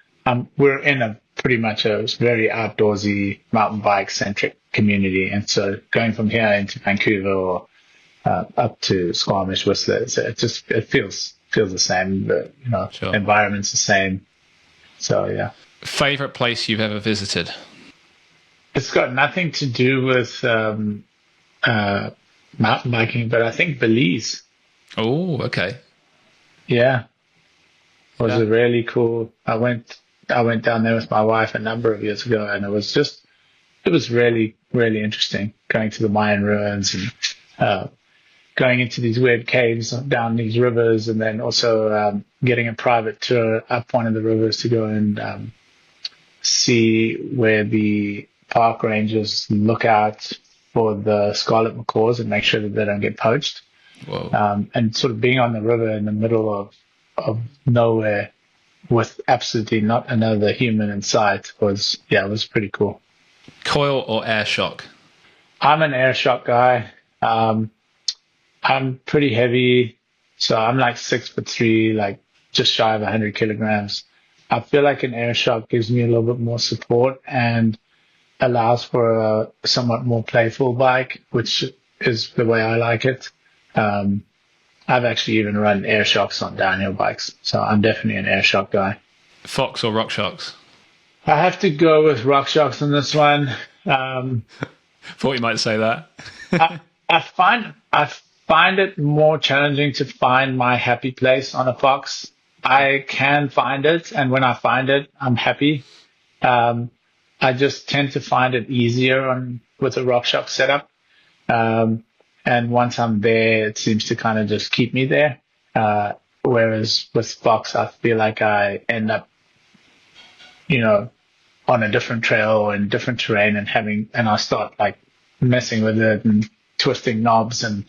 we're in a pretty much a very outdoorsy, mountain bike centric community. And so going from here into Vancouver or up to Squamish, Whistler, it feels the same. The Sure. environment's the same. So yeah. Favorite place you've ever visited? It's got nothing to do with mountain biking, but I think Belize. Oh, okay. Yeah. It was Yeah. a really cool. I went down there with my wife a number of years ago, and it was really, really interesting going to the Mayan ruins and going into these weird caves down these rivers, and then also getting a private tour up one of the rivers to go and see where the park rangers look out for the scarlet macaws and make sure that they don't get poached. Whoa. And sort of being on the river in the middle of nowhere with absolutely not another human in sight was pretty cool. Coil or air shock? I'm an air shock guy. I'm pretty heavy, so I'm like 6'3", like just shy of 100 kilograms. I feel like an air shock gives me a little bit more support and allows for a somewhat more playful bike, which is the way I like it. I've actually even run air shocks on downhill bikes, so I'm definitely an air shock guy. Fox or rock shocks? I have to go with rock shocks on this one. Thought you might say that. I find it more challenging to find my happy place on a Fox. I can find it, and when I find it, I'm happy. I just tend to find it easier with a rock shock setup. And once I'm there, it seems to kind of just keep me there. Whereas with Fox, I feel like I end up, on a different trail or in different terrain and I start like messing with it and twisting knobs. And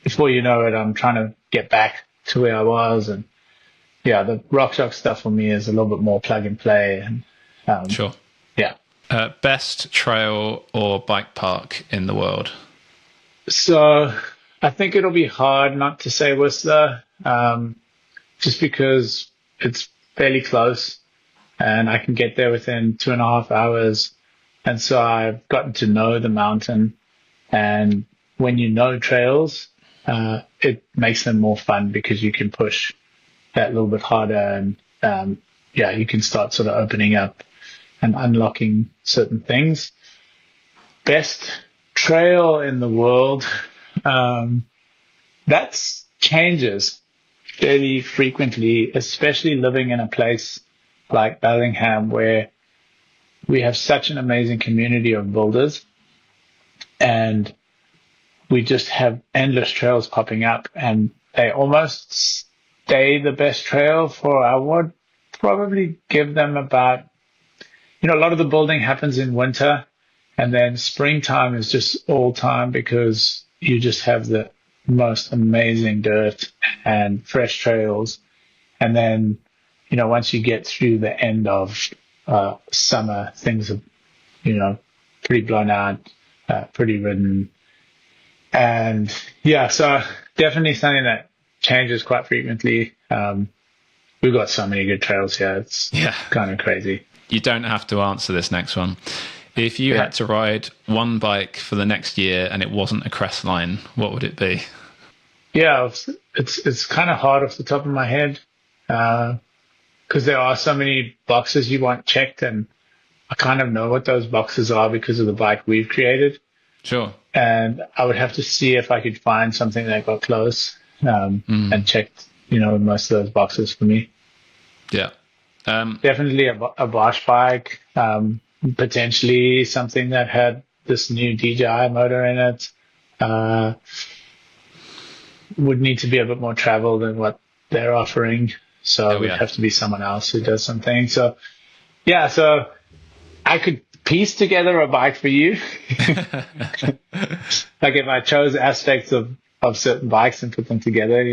before you know it, I'm trying to get back to where I was. And yeah, the rock shock stuff for me is a little bit more plug and play. And Sure. yeah. Best trail or bike park in the world? So I think it'll be hard not to say Whistler, just because it's fairly close and I can get there within 2.5 hours. And so I've gotten to know the mountain, and when you know trails, it makes them more fun because you can push that little bit harder and, you can start sort of opening up and unlocking certain things. Best trail in the world, that changes fairly frequently, especially living in a place like Bellingham where we have such an amazing community of builders, and we just have endless trails popping up, and they almost stay the best trail I would probably give them about, a lot of the building happens in winter, and then springtime is just all time because you just have the most amazing dirt and fresh trails. And then, once you get through the end of summer, things are, pretty blown out, pretty ridden. And yeah, so definitely something that changes quite frequently. We've got so many good trails here. It's kind of crazy. You don't have to answer this next one. If you had to ride one bike for the next year and it wasn't a Crestline, what would it be? Yeah, it's kind of hard off the top of my head because there are so many boxes you want checked, and I kind of know what those boxes are because of the bike we've created. Sure. And I would have to see if I could find something that got close and checked, most of those boxes for me. Yeah. Definitely a Bosch bike. Potentially something that had this new DJI motor in it. Would need to be a bit more travel than what they're offering. So it would have to be someone else who does something. So, yeah, so I could piece together a bike for you. Like if I chose aspects of certain bikes and put them together,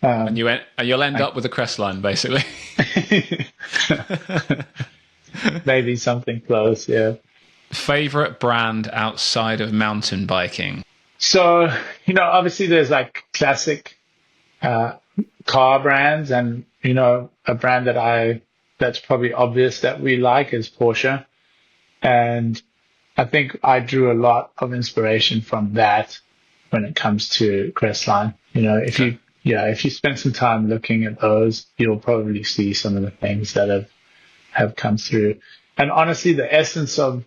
And you'll end up with a Crestline, basically. Maybe something close, yeah. Favorite brand outside of mountain biking? So, obviously there's like classic car brands, and, a brand that's probably obvious that we like is Porsche. And I think I drew a lot of inspiration from that when it comes to Crestline. If you spend some time looking at those, you'll probably see some of the things that have come through. And honestly, the essence of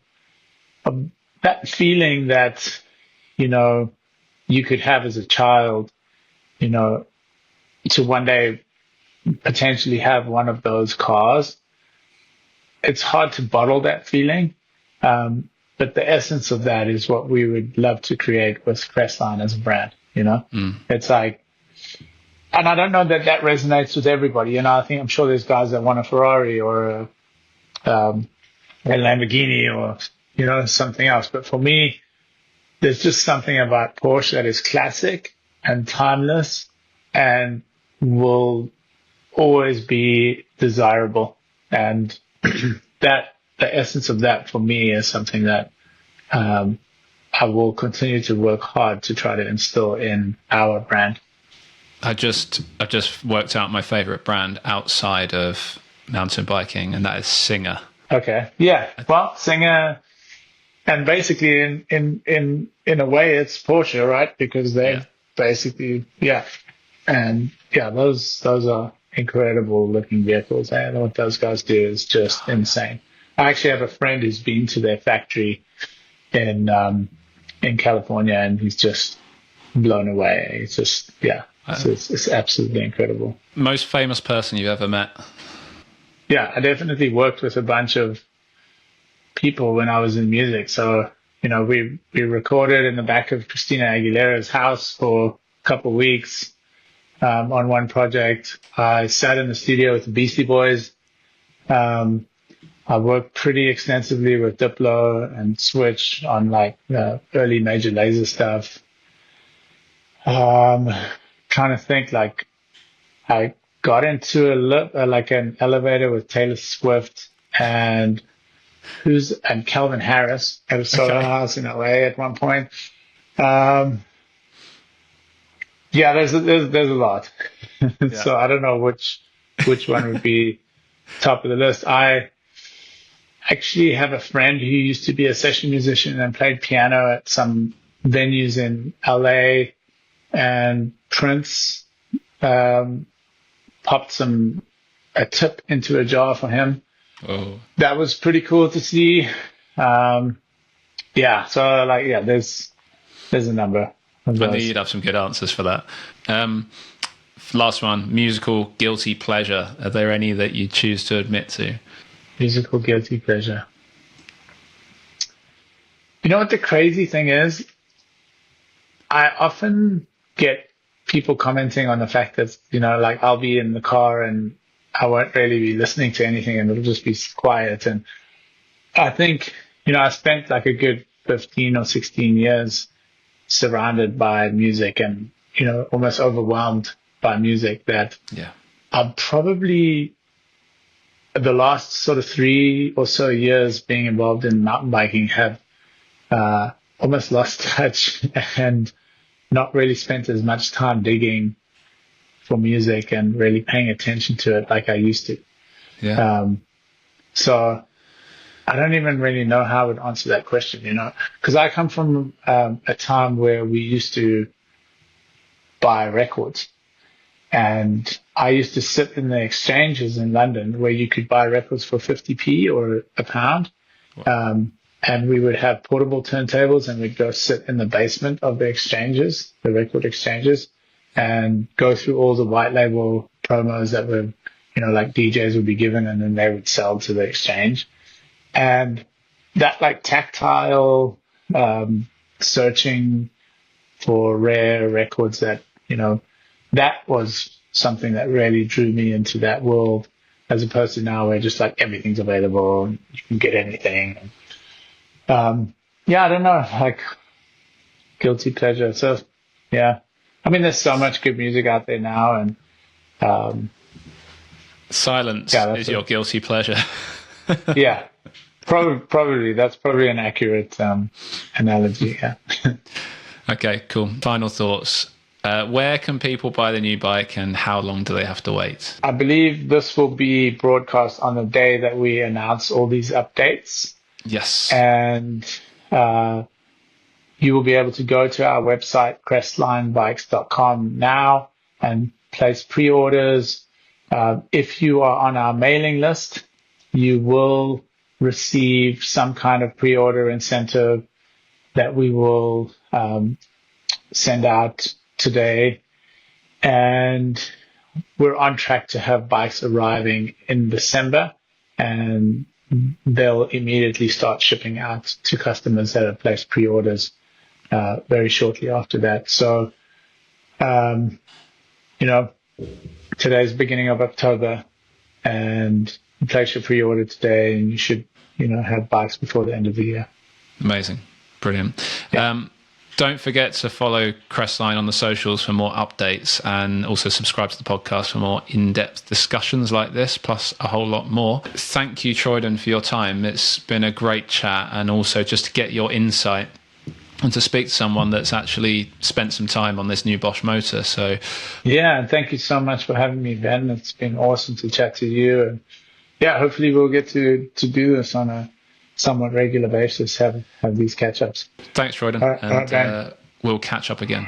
that feeling that, you could have as a child, to one day potentially have one of those cars. It's hard to bottle that feeling. But the essence of that is what we would love to create with Crestline as a brand, It's like, and I don't know that resonates with everybody. I'm sure there's guys that want a Ferrari or a Lamborghini or, something else. But for me, there's just something about Porsche that is classic and timeless and will always be desirable. And the essence of that for me is something that I will continue to work hard to try to instill in our brand. I just worked out my favorite brand outside of mountain biking, and that is Singer. Okay. Yeah. Well, Singer, and basically in a way it's Porsche, right? Because they basically, and those are incredible looking vehicles, and what those guys do is just insane. I actually have a friend who's been to their factory in California, and he's just blown away. It's just, it's absolutely incredible. Most famous person you've ever met? Yeah, I definitely worked with a bunch of people when I was in music. So, we recorded in the back of Christina Aguilera's house for a couple of weeks on one project. I sat in the studio with the Beastie Boys. I worked pretty extensively with Diplo and Switch on like early Major Lazer stuff. Trying to think, like I got into an elevator with Taylor Swift and Calvin Harris at a Soho House in LA at one point. There's a lot. So I don't know which one would be top of the list. I actually have a friend who used to be a session musician and played piano at some venues in LA, and Prince popped a tip into a jar for him. Oh, that was pretty cool to see. There's a number of those. I knew you'd have some good answers for that. Last one, musical guilty pleasure. Are there any that you choose to admit to? Musical guilty pleasure. You know what the crazy thing is? I often get people commenting on the fact that, I'll be in the car and I won't really be listening to anything and it'll just be quiet. And I think, I spent like a good 15 or 16 years surrounded by music and, almost overwhelmed by music that I'm probably the last sort of 3 or so years being involved in mountain biking have almost lost touch and not really spent as much time digging for music and really paying attention to it like I used to. So I don't even really know how I would answer that question, because I come from a time where we used to buy records. And I used to sit in the exchanges in London where you could buy records for 50p or a pound. And we would have portable turntables and we'd go sit in the basement of the exchanges, the record exchanges, and go through all the white label promos that were, like DJs would be given and then they would sell to the exchange. And that like tactile searching for rare records that, that was something that really drew me into that world, as opposed to now where just like everything's available and you can get anything. I don't know, like guilty pleasure. So, I mean, there's so much good music out there now, and silence is your guilty pleasure. Yeah, probably that's probably an accurate analogy. Yeah. Okay, cool. Final thoughts. Where can people buy the new bike, and how long do they have to wait? I believe this will be broadcast on the day that we announce all these updates. Yes. And you will be able to go to our website, crestlinebikes.com now, and place pre-orders. If you are on our mailing list, you will receive some kind of pre-order incentive that we will send out today. And we're on track to have bikes arriving in December, and they'll immediately start shipping out to customers that have placed pre-orders very shortly after that. So, today's the beginning of October, and you place your pre-order today, and you should, have bikes before the end of the year. Amazing. Brilliant. Yeah. Don't forget to follow Crestline on the socials for more updates, and also subscribe to the podcast for more in-depth discussions like this, plus a whole lot more. Thank you, Troydon, for your time. It's been a great chat, and also just to get your insight and to speak to someone that's actually spent some time on this new Bosch motor. So, yeah, and thank you so much for having me, Ben. It's been awesome to chat to you, and hopefully we'll get to do this on a somewhat regular basis, have these catch-ups. Thanks, Troydon, and we'll catch up again.